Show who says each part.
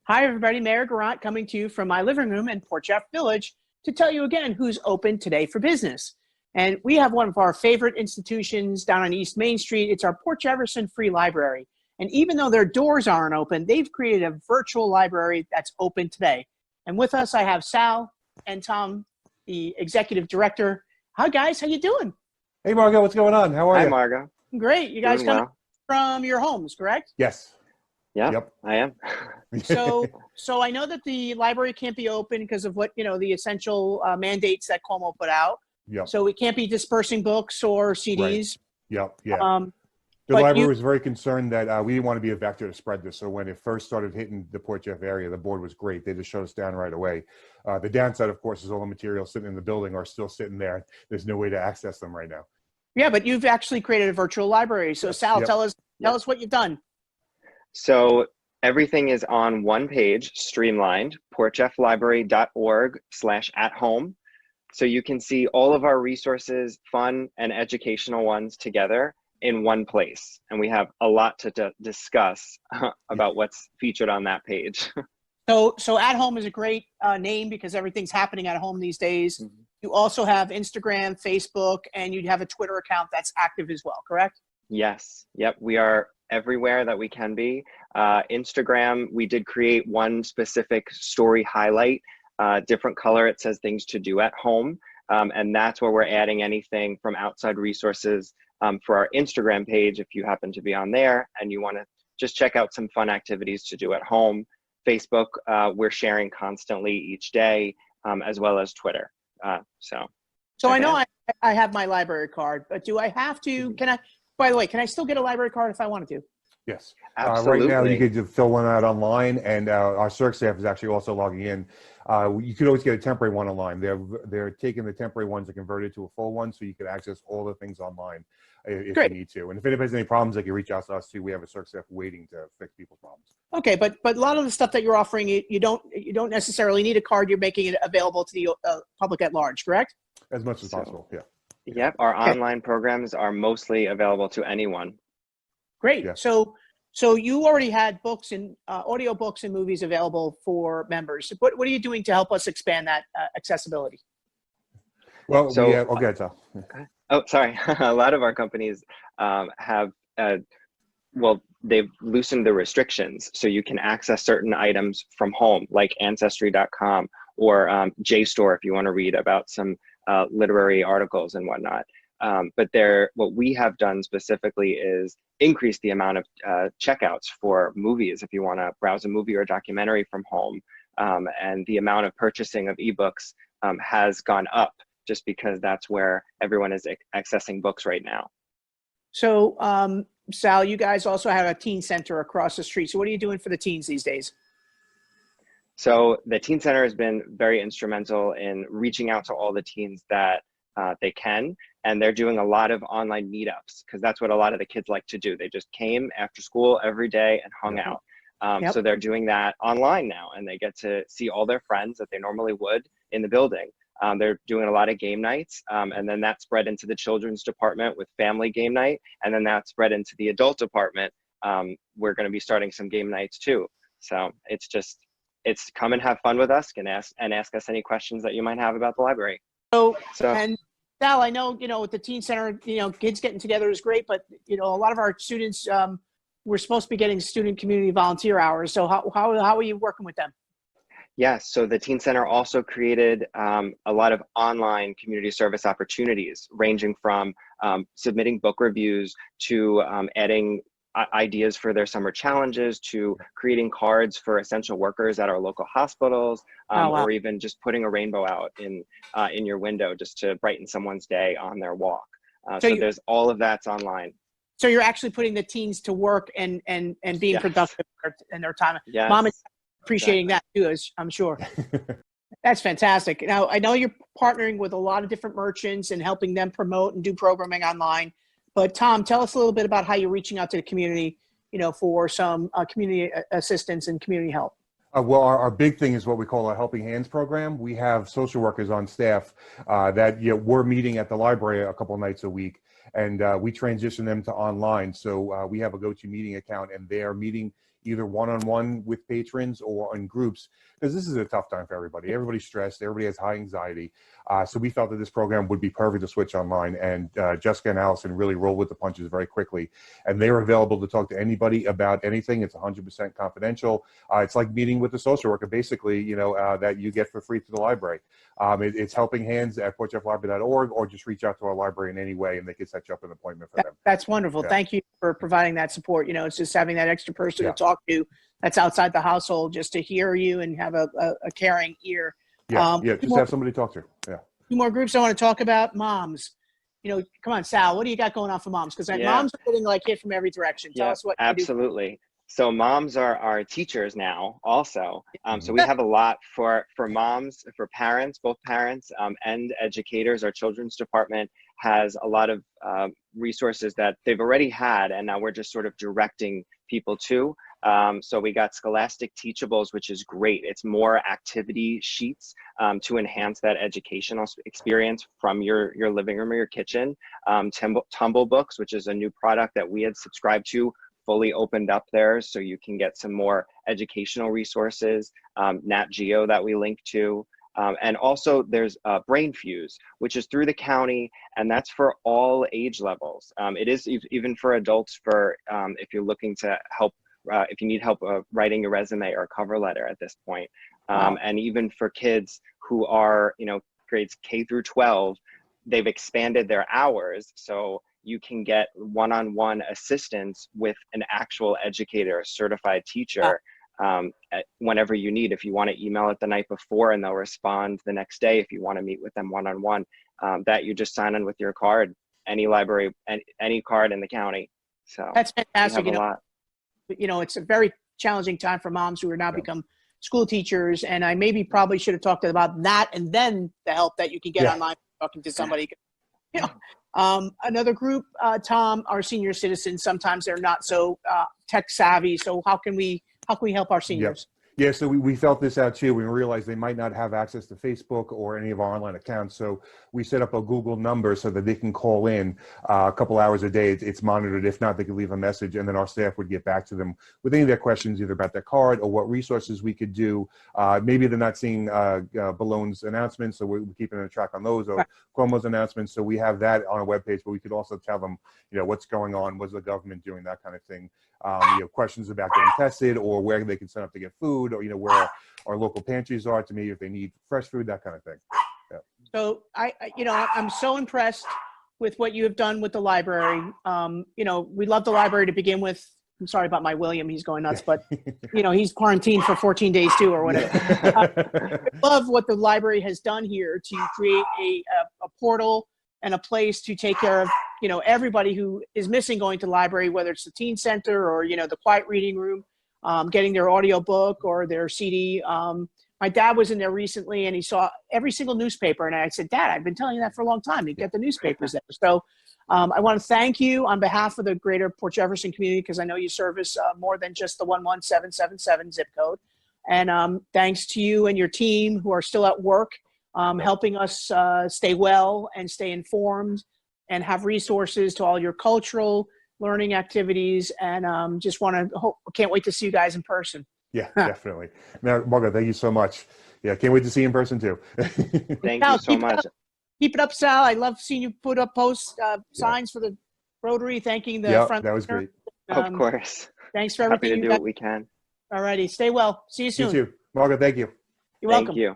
Speaker 1: Hi, everybody. Mayor Garant coming to you from my living room in Port Jeff Village to tell you again who's open today for business. And we have one of our favorite institutions down on East Main Street. It's our Port Jefferson Free Library. And even though their doors aren't open, they've created a virtual library that's open today. And with us, I have Sal and Tom, the executive director. Hi, guys. How you doing?
Speaker 2: Hey, Margo. What's going on? How are you?
Speaker 3: Hi, Margo.
Speaker 1: Great. You guys
Speaker 3: Doing
Speaker 1: coming
Speaker 3: well.
Speaker 1: from your homes, correct?
Speaker 2: Yes.
Speaker 3: Yep, I am.
Speaker 1: So I know that the library can't be open because of what, the essential mandates that Cuomo put out.
Speaker 2: Yep.
Speaker 1: So we can't be dispersing books or CDs.
Speaker 2: Right. Yep. Yeah. The
Speaker 1: but
Speaker 2: library was very concerned that we didn't want to be a vector to spread this. So when it first started hitting the Port Jeff area, the board was great. They just shut us down right away. The downside, of course, is all the materials sitting in the building are still sitting there. There's no way to access them right now.
Speaker 1: Yeah, but you've actually created a virtual library. So
Speaker 2: Yes.
Speaker 1: Sal,
Speaker 2: Yep.
Speaker 1: tell us what you've done.
Speaker 3: So everything is on one page, streamlined, portjefflibrary.org/at-home. So you can see all of our resources, fun and educational ones together in one place. And we have a lot to discuss about what's featured on that page.
Speaker 1: So at home is a great name because everything's happening at home these days.
Speaker 3: Mm-hmm.
Speaker 1: You also have Instagram, Facebook, and you have a Twitter account that's active as well, correct?
Speaker 3: Yes. Yep. We are everywhere that we can be. Instagram, we did create one specific story highlight, different color. It says things to do at home. And that's where we're adding anything from outside resources for our Instagram page. If you happen to be on there and you want to just check out some fun activities to do at home. Facebook, we're sharing constantly each day, as well as Twitter. So
Speaker 1: I know I have my library card, but do I have to, by the way, can I still get a library card if I wanted to?
Speaker 2: Yes.
Speaker 3: absolutely.
Speaker 2: Right now, you could fill one out online, and our circ staff is actually also logging in. You could always get a temporary one online. They're taking the temporary ones and convert it to a full one, so you could access all the things online if
Speaker 1: Great.
Speaker 2: you need to. And if anybody has any problems, they can reach out to us too. We have a circ staff waiting to fix people's problems.
Speaker 1: Okay, but a lot of the stuff that you're offering, you don't necessarily need a card. You're making it available to the public at large, correct?
Speaker 2: As much as possible, yeah.
Speaker 3: Yep, our online programs are mostly available to anyone.
Speaker 1: Great.
Speaker 2: Yeah.
Speaker 1: So you already had books and audio books and movies available for members. What are you doing to help us expand that accessibility?
Speaker 2: Well,
Speaker 3: So-
Speaker 2: we have, okay, so.
Speaker 3: Oh, sorry. A lot of our companies have, they've loosened the restrictions. So you can access certain items from home, like Ancestry.com or JSTOR if you want to read about some literary articles and whatnot. But what we have done specifically is increase the amount of checkouts for movies if you want to browse a movie or a documentary from home. And the amount of purchasing of ebooks has gone up just because that's where everyone is accessing books right now.
Speaker 1: So Sal, you guys also have a teen center across the street. So what are you doing for the teens these days?
Speaker 3: So the Teen Center has been very instrumental in reaching out to all the teens that they can. And they're doing a lot of online meetups because that's what a lot of the kids like to do. They just came after school every day and hung out. So they're doing that online now, and they get to see all their friends that they normally would in the building. They're doing a lot of game nights, and then that spread into the children's department with family game night, and then that spread into the adult department. We're going to be starting some game nights too. So it's come and have fun with us and ask us any questions that you might have about the library.
Speaker 1: So and Sal, I know, with the teen center, kids getting together is great, but, a lot of our students, we're supposed to be getting student community volunteer hours. So how are you working with them?
Speaker 3: Yes, so the Teen Center also created a lot of online community service opportunities, ranging from submitting book reviews to adding ideas for their summer challenges, to creating cards for essential workers at our local hospitals, or even just putting a rainbow out in your window just to brighten someone's day on their walk. So there's all of that's online.
Speaker 1: So you're actually putting the teens to work and being productive in their time.
Speaker 3: Yes.
Speaker 1: Mom is appreciating that too, as I'm sure. That's fantastic. Now, I know you're partnering with a lot of different merchants and helping them promote and do programming online. But Tom, tell us a little bit about how you're reaching out to the community, for some community assistance and community help.
Speaker 2: Well, our big thing is what we call a Helping Hands program. We have social workers on staff that we're meeting at the library a couple nights a week, and we transition them to online. So we have a GoToMeeting account, and they are meeting either one-on-one with patrons or in groups, because this is a tough time for everybody. Everybody's stressed. Everybody has high anxiety. So we felt that this program would be perfect to switch online. And Jessica and Allison really rolled with the punches very quickly. And they are available to talk to anybody about anything. It's 100% confidential. It's like meeting with a social worker, basically, that you get for free through the library. It's helping hands at portjefflibrary.org, or just reach out to our library in any way and they can set you up an appointment for them.
Speaker 1: That's wonderful.
Speaker 2: Yeah.
Speaker 1: Thank you for providing that support. It's just having that extra person to talk to that's outside the household, just to hear you and have a caring ear.
Speaker 2: Just have somebody to talk to. Yeah.
Speaker 1: Two more groups I want to talk about. Moms. Come on, Sal, what do you got going on for moms? Because moms are getting hit from every direction. Tell us what you do.
Speaker 3: Absolutely. So moms are teachers now also. So we have a lot for moms, for parents, both parents and educators. Our children's department has a lot of resources that they've already had, and now we're just sort of directing people to. So we got Scholastic Teachables, which is great. It's more activity sheets to enhance that educational experience from your living room or your kitchen. Tumble Books, which is a new product that we had subscribed to, fully opened up there, so you can get some more educational resources. Nat Geo that we link to. And also there's Brain Fuse, which is through the county, and that's for all age levels. It is even for adults, for if you're looking to help, if you need help writing a resume or a cover letter at this point. And even for kids who are, grades K through 12, they've expanded their hours. So you can get one-on-one assistance with an actual educator, a certified teacher, whenever you need. If you want to email it the night before and they'll respond the next day, if you want to meet with them one-on-one, that you just sign in with your card, any library, any card in the county. So
Speaker 1: that's fantastic.
Speaker 3: A lot.
Speaker 1: It's a very challenging time for moms who are now become school teachers, and I probably should have talked about that and then the help that you can get online talking to somebody. Another group, Tom, our senior citizens, sometimes they're not so tech savvy. So how can we help our seniors?
Speaker 2: Yeah, so we felt this out too. We realized they might not have access to Facebook or any of our online accounts. So we set up a Google number so that they can call in a couple hours a day. It's monitored. If not, they can leave a message, and then our staff would get back to them with any of their questions, either about their card or what resources we could do. Maybe they're not seeing Ballone's announcements, so we're keeping a track on those, or Cuomo's announcements. So we have that on our webpage, but we could also tell them, what's going on, what's the government doing, that kind of thing. Questions about getting tested, or where they can sign up to get food, or where our local pantries are, to me if they need fresh food, that kind of thing. Yeah.
Speaker 1: So I'm so impressed with what you have done with the library. We love the library to begin with. I'm sorry about my William; he's going nuts, but he's quarantined for 14 days too, or whatever. I love what the library has done here to create a portal and a place to take care of everybody who is missing going to the library, whether it's the teen center or the quiet reading room, getting their audio book or their CD. My dad was in there recently and he saw every single newspaper, and I said, Dad, I've been telling you that for a long time, to get the newspapers there. So I want to thank you on behalf of the greater Port Jefferson community, because I know you service more than just the 11777 zip code. And thanks to you and your team who are still at work, helping us stay well and stay informed and have resources to all your cultural learning activities. And just can't wait to see you guys in person.
Speaker 2: Yeah, definitely. Margo, thank you so much. Yeah, can't wait to see you in person too.
Speaker 3: Thank you so much.
Speaker 1: Keep it up, Sal. I love seeing you put up posts, signs for the Rotary, thanking the front.
Speaker 2: That was great.
Speaker 3: Of course.
Speaker 1: Thanks for everything.
Speaker 3: Happy to do what we can.
Speaker 1: All righty. Stay well. See you soon.
Speaker 2: You too. Margo, thank you.
Speaker 1: You're welcome.
Speaker 3: Thank you.